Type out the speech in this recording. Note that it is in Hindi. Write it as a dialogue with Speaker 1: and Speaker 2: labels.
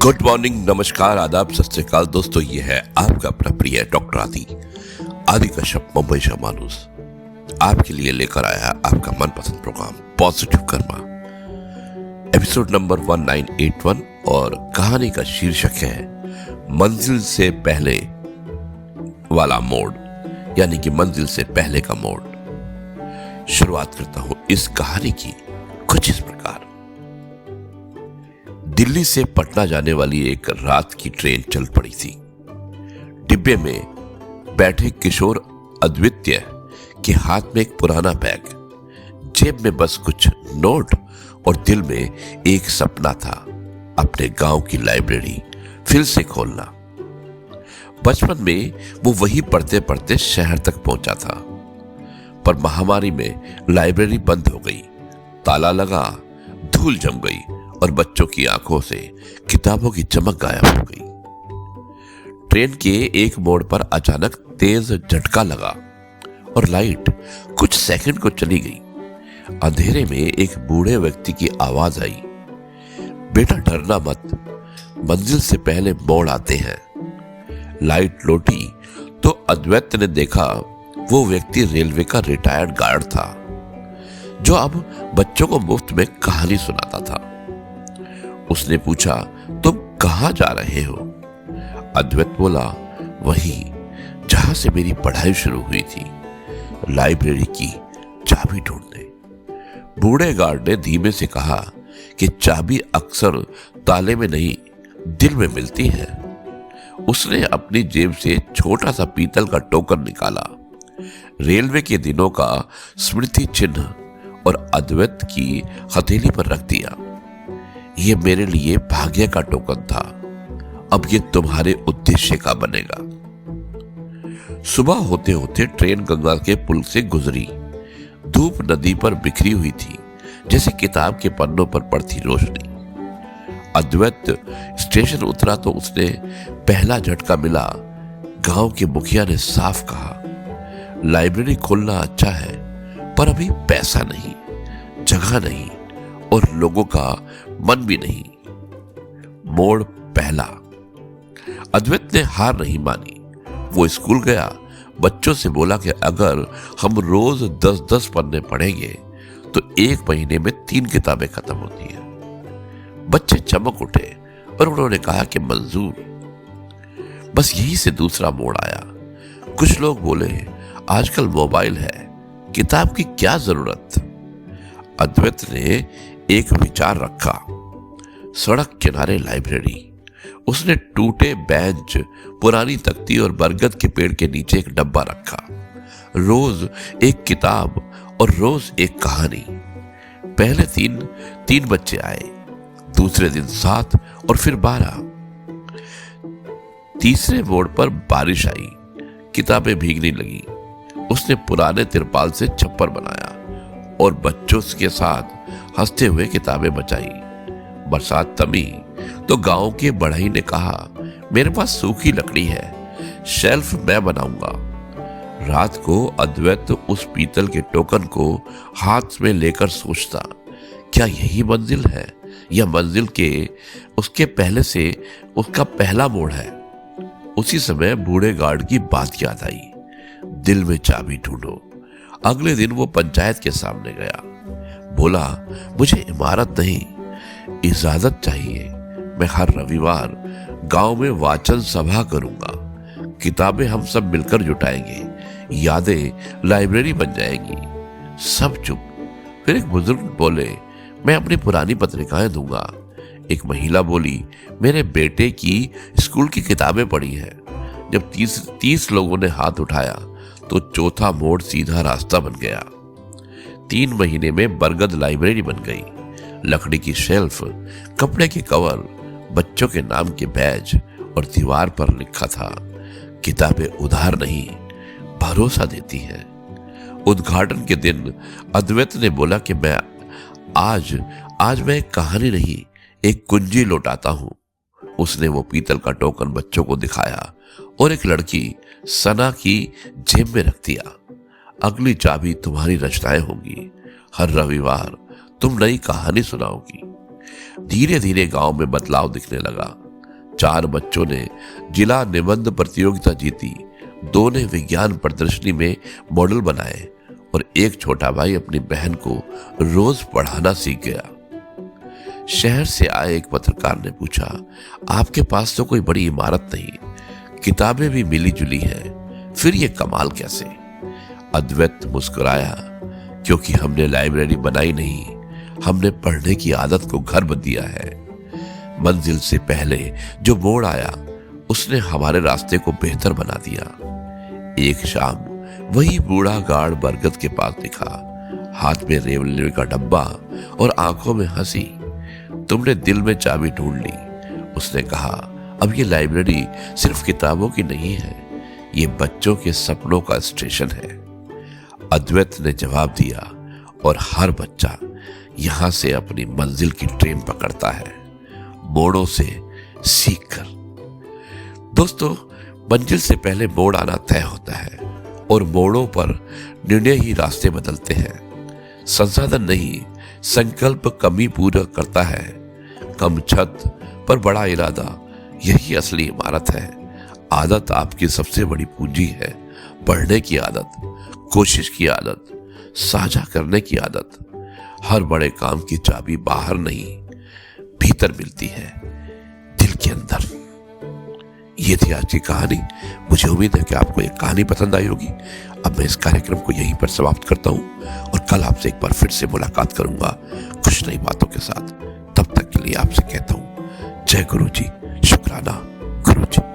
Speaker 1: गुड मॉर्निंग, नमस्कार, आदाब, सत श्री अकाल दोस्तों। ये है आपका अपना प्रिय डॉक्टर आदि कश्यप, मुंबई का मानुस आपके लिए लेकर आया है आपका मनपसंद program positive karma, episode number 1981। और कहानी का शीर्षक है मंजिल से पहले वाला मोड़, यानी कि मंजिल से पहले का मोड़। शुरुआत करता हूं इस कहानी की कुछ इस प्रकार। दिल्ली से पटना जाने वाली एक रात की ट्रेन चल पड़ी थी। डिब्बे में बैठे किशोर अद्वितीय के हाथ में एक पुराना बैग, जेब में बस कुछ नोट और दिल में एक सपना था, अपने गांव की लाइब्रेरी फिर से खोलना। बचपन में वो वही पढ़ते पढ़ते शहर तक पहुंचा था, पर महामारी में लाइब्रेरी बंद हो गई, ताला लगा, धूल जम गई और बच्चों की आंखों से किताबों की चमक गायब हो गई। ट्रेन के एक मोड़ पर अचानक तेज झटका लगा और लाइट कुछ सेकंड को चली गई। अंधेरे में एक बूढ़े व्यक्ति की आवाज आई, बेटा डरना मत, मंजिल से पहले मोड़ आते हैं। लाइट लौटी तो अद्वैत ने देखा वो व्यक्ति रेलवे का रिटायर्ड गार्ड था, जो अब बच्चों को मुफ्त में कहानी सुनाता था। उसने पूछा, तुम कहां जा रहे हो? अद्वैत बोला, वहीं जहां से मेरी पढ़ाई शुरू हुई थी, लाइब्रेरी की चाबी ढूंढने। बूढ़े गार्ड ने धीमे से कहा कि चाबी अक्सर ताले में नहीं, दिल में मिलती है। उसने अपनी जेब से छोटा सा पीतल का टोकन निकाला, रेलवे के दिनों का स्मृति चिन्ह, और अद्वैत की हथेली पर रख दिया। ये मेरे लिए भाग्य का टोकन था, अब ये तुम्हारे उद्देश्य का बनेगा। सुबह होते होते ट्रेन गंगा के पुल से गुजरी। धूप नदी पर बिखरी हुई थी, जैसे किताब के पन्नों पर पड़ती रोशनी। अद्वैत स्टेशन उतरा तो उसने पहला झटका मिला। गांव के मुखिया ने साफ कहा, लाइब्रेरी खोलना अच्छा है, पर अभी पैसा नहीं, जगह नहीं और लोगों का मन भी नहीं। मोड़ पहला। अद्वैत ने हार नहीं मानी। वो स्कूल गया, बच्चों से बोला कि अगर हम रोज 10-10 पन्ने पढ़ेंगे तो एक महीने में 3 किताबें खत्म होती हैं। बच्चे चमक उठे और उन्होंने कहा कि मंजूर। बस यही से दूसरा मोड़ आया। कुछ लोग बोले, आजकल मोबाइल है, किताब की क्या जरूरत? अद्वैत ने एक विचार रखा, सड़क किनारे लाइब्रेरी। उसने टूटे बेंच, पुरानी तख्ती और बरगद के पेड़ के नीचे एक डब्बा रखा। रोज एक किताब और रोज एक कहानी। पहले तीन बच्चे आए, दूसरे दिन 7 और फिर 12। तीसरे मोड़ पर बारिश आई, किताबें भीगने लगी। उसने पुराने तिरपाल से छप्पर बनाया और बच्चों के साथ हंसते हुए किताबें बचाई। बरसात थमी तो गांव के बढ़ई ने कहा, मेरे पास सूखी लकड़ी है, शेल्फ मैं बनाऊंगा। रात को अद्वैत उस पीतल के टोकन को हाथ में लेकर सोचता, क्या यही मंजिल है, या मंजिल के उसके पहले से उसका पहला मोड़ है? उसी समय बूढ़े गार्ड की बात याद आई, दिल में चाबी ढूंढो। अगले दिन वो पंचायत के सामने गया, बोला, मुझे इमारत नहीं, इजाजत चाहिए। मैं हर रविवार गांव में वाचन सभा करूंगा, किताबें हम सब मिलकर जुटाएंगे, यादें लाइब्रेरी बन जाएंगी। सब चुप। फिर एक बुजुर्ग बोले, मैं अपनी पुरानी पत्रिकाएं दूंगा। एक महिला बोली, मेरे बेटे की स्कूल की किताबें पढ़ी हैं। जब 30 लोगों ने हाथ उठाया तो चौथा मोड़ सीधा रास्ता बन गया। 3 महीने में बरगद लाइब्रेरी बन गई। लकड़ी की शेल्फ, कपड़े के कवर, बच्चों के नाम के बैज और दीवार पर लिखा था, किताबें उधार नहीं, भरोसा देती हैं। उद्घाटन के दिन अद्वैत ने बोला कि मैं आज मैं एक कहानी नहीं, एक कुंजी लौटाता हूं। उसने वो पीतल का टोकन बच्चों को दिखाया और एक लड़की सना की जेब में रख दिया। अगली चाबी तुम्हारी रचनाएं होंगी, हर रविवार तुम नई कहानी सुनाओगी। धीरे धीरे गांव में बदलाव दिखने लगा। 4 बच्चों ने जिला निबंध प्रतियोगिता जीती, 2 ने विज्ञान प्रदर्शनी में मॉडल बनाए और एक छोटा भाई अपनी बहन को रोज पढ़ाना सीख गया। शहर से आए एक पत्रकार ने पूछा, आपके पास तो कोई बड़ी इमारत नहीं, किताबें भी मिली जुली हैं, फिर ये कमाल कैसे? अद्वैत मुस्कुराया, क्योंकि हमने लाइब्रेरी बनाई नहीं, हमने पढ़ने की आदत को घर बदल दिया है। मंजिल से पहले जो मोड़ आया उसने हमारे रास्ते को बेहतर बना दिया। एक शाम वही बूढ़ा गार्ड बरगद के पास दिखा, हाथ में रेवड़ी का डब्बा और आंखों में हंसी। तुमने दिल में चाबी ढूंढ ली, उसने कहा। अब ये लाइब्रेरी सिर्फ किताबों की नहीं है, ये बच्चों के सपनों का स्टेशन है। अद्वैत ने जवाब दिया, और हर बच्चा यहां से अपनी मंजिल की ट्रेन पकड़ता है, मोड़ों से सीखकर। दोस्तों, मंजिल से पहले मोड़ आना तय होता है और मोड़ों पर निर्णय ही रास्ते बदलते हैं। संसाधन नहीं, संकल्प कमी पूरा करता है। कम छत पर बड़ा इरादा, यही असली इमारत है। आदत आपकी सबसे बड़ी पूंजी है। पढ़ने की आदत, कोशिश की आदत, साझा करने की आदत। हर बड़े काम की चाबी बाहर नहीं, भीतर मिलती है, दिल के अंदर। ये थी आज की कहानी। मुझे उम्मीद है कि आपको ये कहानी पसंद आई होगी। अब मैं इस कार्यक्रम को यहीं पर समाप्त करता हूं और कल आपसे एक बार फिर से मुलाकात करूंगा कुछ नई बातों के साथ। तब तक के लिए आपसे कहता हूं, जय गुरु जी, शुक्राना गुरु जी।